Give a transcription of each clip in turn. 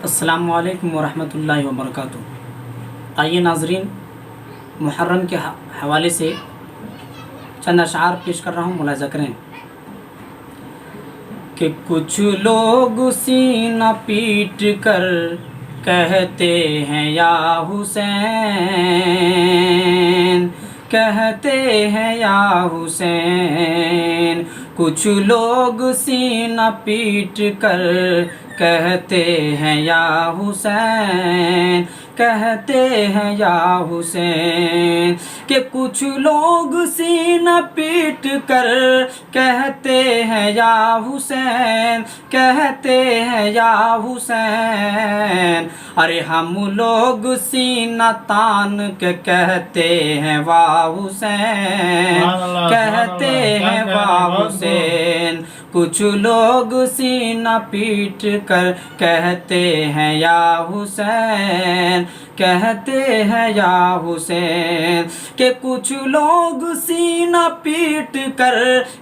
अस्सलामु अलैकुम वरहमतुल्लाहि वबरकातुहू। आइए नाजरीन, मुहर्रम के हवाले से चंद अशआर पेश कर रहा हूँ, मुलाज़ा करें कि कुछ लोग सीना पीट कर कहते हैं या हुसैन, कहते हैं या हुसैन। कुछ लोग सीना पीट कर कहते हैं या हुसैन, कहते हैं या हुसैन। कि कुछ लोग सीना पीट कर कहते हैं या हुसैन, कहते हैं या हुसैन। अरे हम लोग सीना तान के कहते हैं वाह हुसैन, कहते हैं वाह हुसैन। कुछ लोग सीना पीट कर कहते हैं या हुसैन, कहते हैं या हुसैन। कि कुछ लोग सीना पीट कर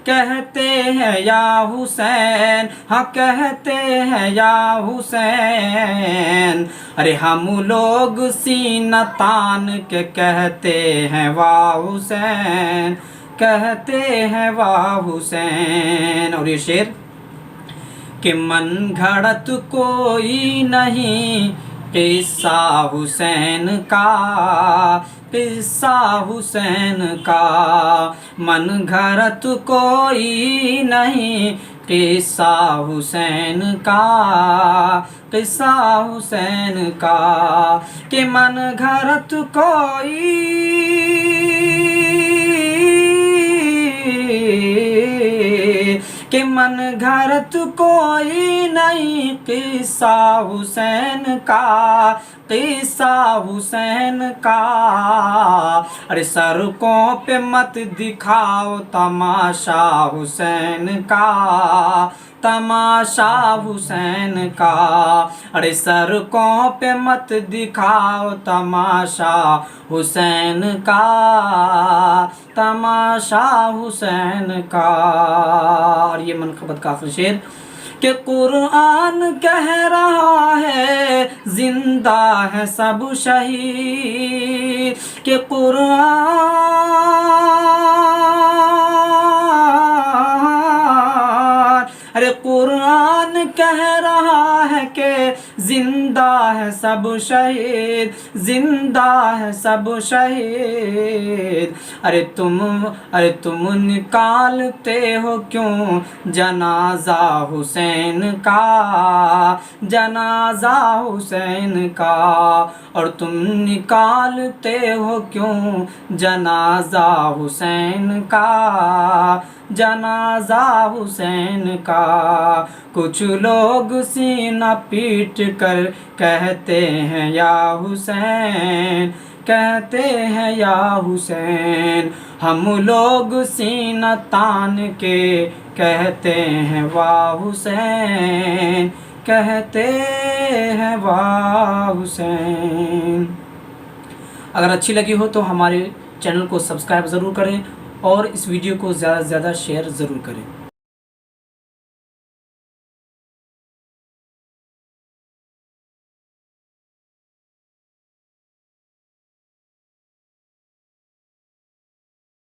कहते हैं या हुसैन, हाँ कहते हैं या हुसैन। अरे हम लोग सीना तान के कहते हैं वाह हुसैन, कहते हैं वाह हुसैन। और ये शेर कि मन घड़त कोई नहीं किस्सा हुसैन का, किस्सा हुसैन का। मन घड़त कोई नहीं किस्सा हुसैन का, किस्सा हुसैन का। कि मन घड़त कोई कि मन घड़त कोई नहीं किस्सा हुसैन का, किस्सा हुसैन का। अरे सड़कों पे मत दिखाओ तमाशा हुसैन का, तमाशा हुसैन का। अरे सड़कों पे मत दिखाओ तमाशा हुसैन का, तमाशा हुसैन का। और ये मनक़बत का आखिरी शेर कि कुरान कह रहा है जिंदा है सब शहीद। कि अरे कुरान कह रहा है कि जिंदा है सब शहीद, जिंदा है सब शहीद। अरे तुम निकालते हो क्यों जनाजा हुसैन का, जनाजा हुसैन का। और तुम निकालते हो क्यों जनाजा हुसैन का, जनाजा हुसैन का। कुछ लोग सीना पीट कर कहते हैं या हुसैन, कहते हैं या हुसैन। हम लोग सीना तान के कहते हैं वाह हुसैन, कहते हैं वाह हुसैन। अगर अच्छी लगी हो तो हमारे चैनल को सब्सक्राइब ज़रूर करें और इस वीडियो को ज़्यादा से ज़्यादा शेयर ज़रूर करें।